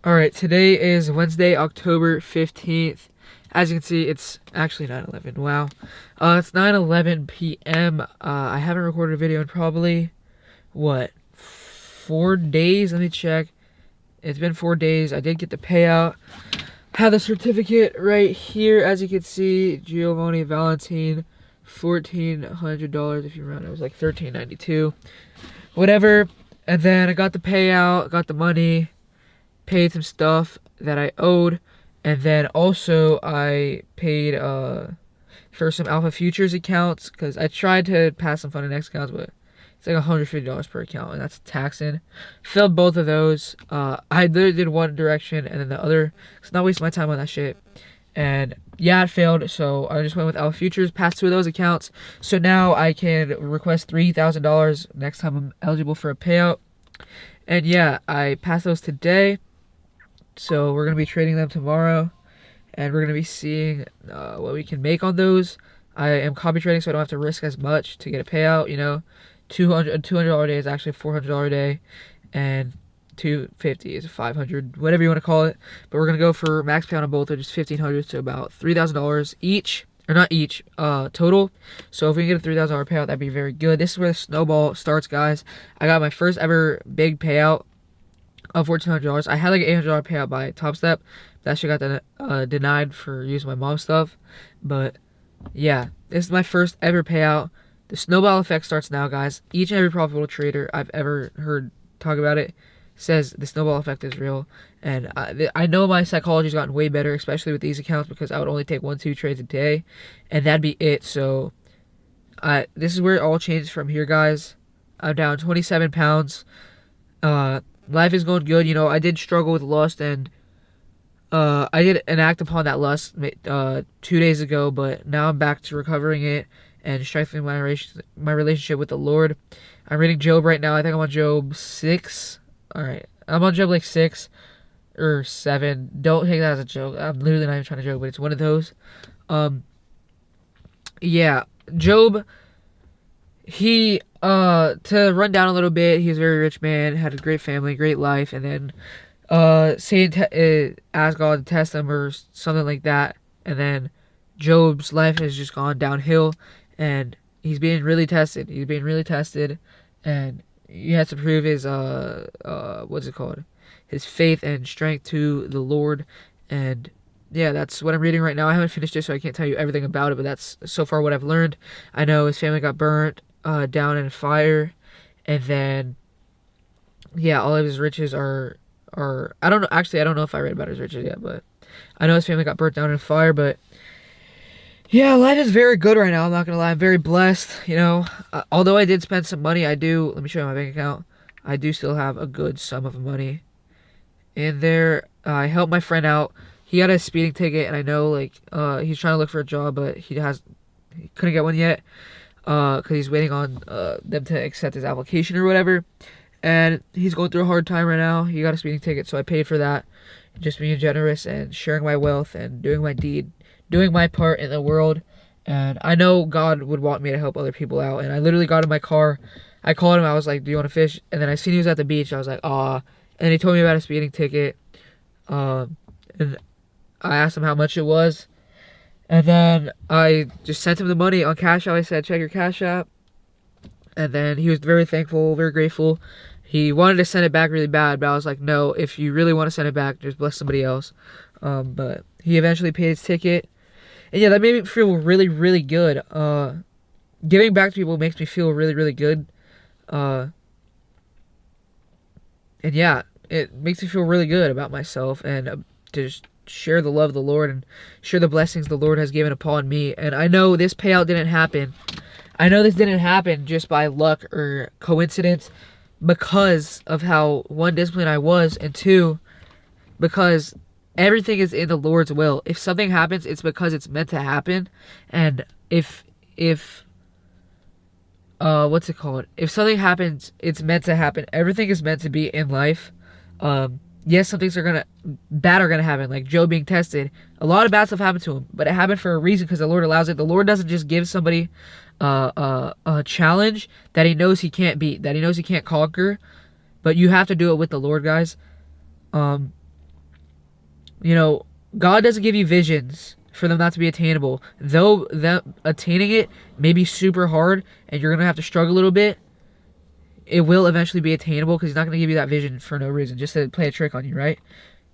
Alright, today is Wednesday, October 15th. As you can see, it's actually 9/11. Wow. It's 9:11 p.m. I haven't recorded a video in probably, what, 4 days? Let me check. It's been 4 days. I did get the payout. Have the certificate right here. As you can see, Giovanni Valentine, $1,400. If you round it, was like $13.92. Whatever. And then I got the payout, got the money, paid some stuff that I owed, and then also I paid for some Alpha Futures accounts because I tried to pass some Fund X accounts, but it's like $150 per account, and that's taxing. Filled both of those. I literally did one direction and then the other. It's not wasting my time on that shit. And yeah, it failed, so I just went with Alpha Futures, passed two of those accounts. So now I can request $3,000 next time I'm eligible for a payout. And yeah, I passed those today. So we're going to be trading them tomorrow, and we're going to be seeing what we can make on those. I am copy trading, so I don't have to risk as much to get a payout, you know. $200 a day is actually $400 a day, and 250 is 500, whatever you want to call it. But we're going to go for max payout on both, which is 1500, so about $3,000 each. Or not each, total. So if we can get a $3,000 payout, that'd be very good. This is where the snowball starts, guys. I got my first ever big payout of $1,400. I had like an $800 payout by Top Step. That shit got denied for using my mom's stuff. But yeah, this is my first ever payout. The snowball effect starts now, guys. Each and every profitable trader I've ever heard talk about it says the snowball effect is real. And I know my psychology's gotten way better, especially with these accounts, because I would only take 1-2 trades a day, and that'd be it. So this is where it all changes from here, guys. I'm down 27 pounds. Life is going good. You know, I did struggle with lust, and I did enact upon that lust 2 days ago, but now I'm back to recovering it and strengthening my relationship with the Lord. I'm reading Job right now. I think I'm on Job 6. All right, I'm on Job like 6 or 7. Don't take that as a joke. I'm literally not even trying to joke, but it's one of those. Yeah, Job. He to run down a little bit, he was a very rich man, had a great family, great life, and then Satan asked God to test him or something like that, and then Job's life has just gone downhill, and he's being really tested. He's being really tested, and he has to prove his what's it called? His faith and strength to the Lord. And yeah, that's what I'm reading right now. I haven't finished it, so I can't tell you everything about it, but that's so far what I've learned. I know his family got burnt down in a fire, and then yeah, all of his riches are I don't know. Actually, I don't know if I read about his riches yet, but I know his family got burnt down in a fire. But yeah, life is very good right now. I'm not gonna lie. I'm very blessed. You know, although I did spend some money, I do. Let me show you my bank account. I do still have a good sum of money in there. I helped my friend out. He got a speeding ticket, and I know like he's trying to look for a job, but he couldn't get one yet because he's waiting on them to accept his application or whatever. And he's going through a hard time right now. He got a speeding ticket, so I paid for that. Just being generous and sharing my wealth and doing my deed, doing my part in the world. And I know God would want me to help other people out. And I literally got in my car. I called him. I was like, "Do you want to fish?" And then I seen he was at the beach. I was like, "Aw." And he told me about a speeding ticket. And I asked him how much it was. And then I just sent him the money on Cash App. I said, "Check your Cash App." And then he was very thankful, very grateful. He wanted to send it back really bad, but I was like, no, if you really want to send it back, just bless somebody else. But he eventually paid his ticket. And yeah, that made me feel really, really good. Giving back to people makes me feel really, really good. And yeah, it makes me feel really good about myself, and to just share the love of the Lord and share the blessings the Lord has given upon me. And I know this payout didn't happen. I know this didn't happen just by luck or coincidence, because of how, one, disciplined I was, and two, because everything is in the Lord's will. If something happens, it's because it's meant to happen. And if what's it called? If something happens, it's meant to happen. Everything is meant to be in life. Yes, some things bad are gonna happen, like Joe being tested. A lot of bad stuff happened to him, but it happened for a reason, because the Lord allows it. The Lord doesn't just give somebody a challenge that he knows he can't beat, that he knows he can't conquer, but you have to do it with the Lord, guys. You know, God doesn't give you visions for them not to be attainable. Though that attaining it may be super hard and you're gonna have to struggle a little bit, it will eventually be attainable because He's not gonna give you that vision for no reason, just to play a trick on you, right?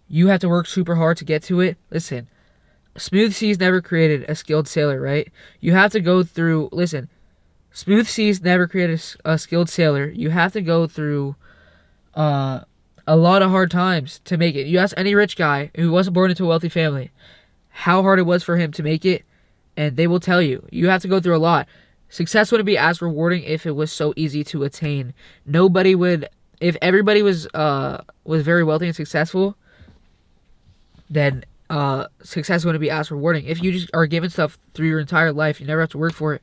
You have to work super hard to get to it. Listen, Smooth Seas never created a skilled sailor, right? You have to go through. Listen, Smooth Seas never created a skilled sailor. You have to go through a lot of hard times to make it. You ask any rich guy who wasn't born into a wealthy family how hard it was for him to make it, and they will tell you. You have to go through a lot. Success wouldn't be as rewarding if it was so easy to attain. Nobody would. If everybody was very wealthy and successful, then success wouldn't be as rewarding. If you just are given stuff through your entire life, you never have to work for it.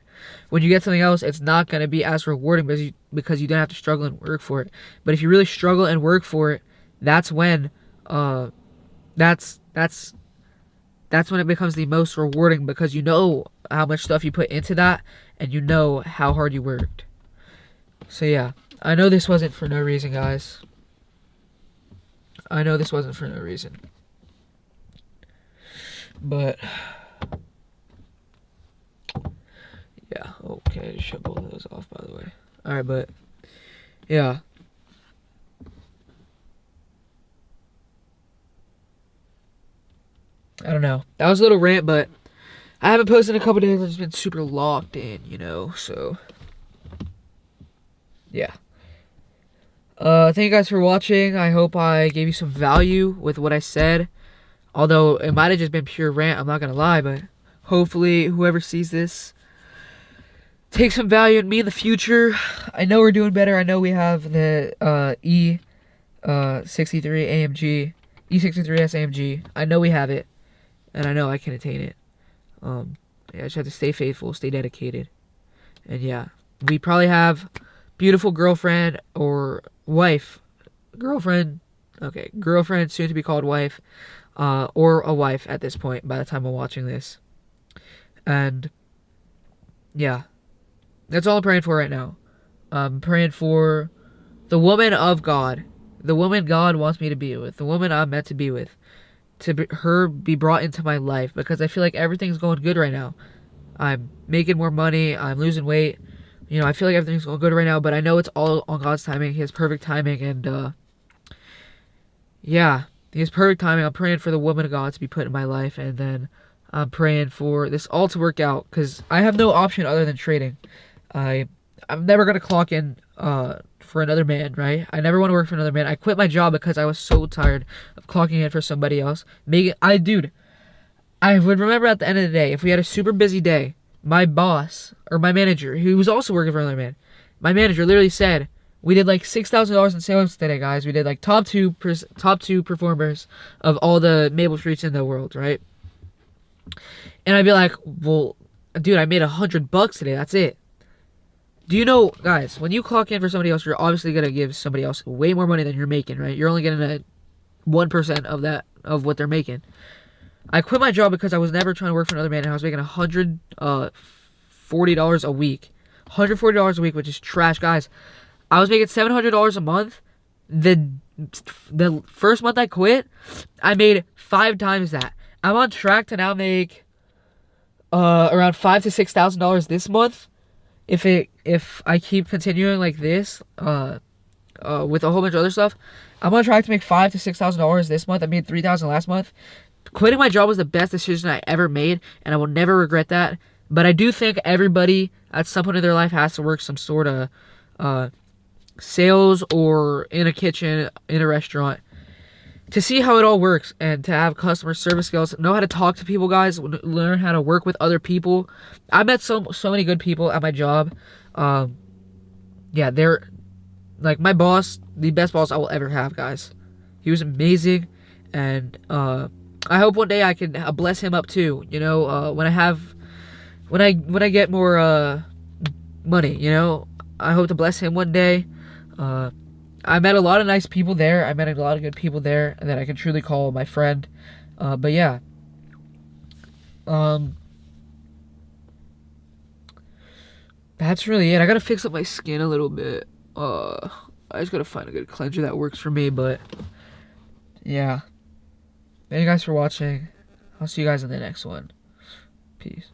When you get something else, it's not going to be as rewarding because you don't have to struggle and work for it. But if you really struggle and work for it, that's when that's when it becomes the most rewarding, because you know how much stuff you put into that and you know how hard you worked. So yeah, I know this wasn't for no reason, guys. I know this wasn't for no reason. But yeah, okay, I just shut both of those off, by the way. Alright, but yeah. I don't know. That was a little rant, but I haven't posted in a couple days. I've just been super locked in, you know, so yeah. Thank you guys for watching. I hope I gave you some value with what I said. Although it might have just been pure rant, I'm not gonna lie, but hopefully whoever sees this takes some value in me in the future. I know we're doing better. I know we have the E63 AMG, E63S AMG. I know we have it, and I know I can attain it. Yeah, I just have to stay faithful, stay dedicated, and yeah, we probably have beautiful girlfriend or wife, girlfriend, soon to be called wife. Or a wife at this point by the time I'm watching this. And yeah, that's all I'm praying for right now. I'm praying for the woman of God, the woman God wants me to be with, the woman I'm meant to be with, her be brought into my life, because I feel like everything's going good right now. I'm making more money, I'm losing weight, you know, I feel like everything's going good right now, but I know it's all on God's timing. He has perfect timing, and yeah, He has perfect timing. I'm praying for the woman of God to be put in my life, and then I'm praying for this all to work out, because I have no option other than trading. I'm never going to clock in for another man, right? I never want to work for another man. I quit my job because I was so tired of clocking in for somebody else. I would remember at the end of the day, if we had a super busy day, my boss, or my manager, who was also working for another man, my manager literally said, we did like $6,000 in sales today, guys. We did like top two performers of all the Maple Streets in the world, right? And I'd be like, well, dude, I made $100 today. That's it. Do you know, guys, when you clock in for somebody else, you're obviously gonna give somebody else way more money than you're making, right? You're only getting a 1% of that, of what they're making. I quit my job because I was never trying to work for another man, and I was making $140 a week. $140 a week, which is trash, guys. I was making $700 a month. The first month I quit, I made 5 times that. I'm on track to now make around $5,000 to $6,000 this month. If I keep continuing like this, with a whole bunch of other stuff, I'm on track to make $5,000 to $6,000 this month. I made $3,000 last month. Quitting my job was the best decision I ever made, and I will never regret that. But I do think everybody at some point in their life has to work some sort of sales or in a kitchen, in a restaurant, to see how it all works and to have customer service skills, know how to talk to people, guys, learn how to work with other people. I met so many good people at my job. Yeah, they're like my boss, the best boss I will ever have, guys. He was amazing, and I hope one day I can bless him up too. You know, when I get more money, you know, I hope to bless him one day. I met a lot of nice people there. I met a lot of good people there that I can truly call my friend. But yeah. That's really it. I gotta fix up my skin a little bit. I just gotta find a good cleanser that works for me, but yeah. Thank you guys for watching. I'll see you guys in the next one. Peace.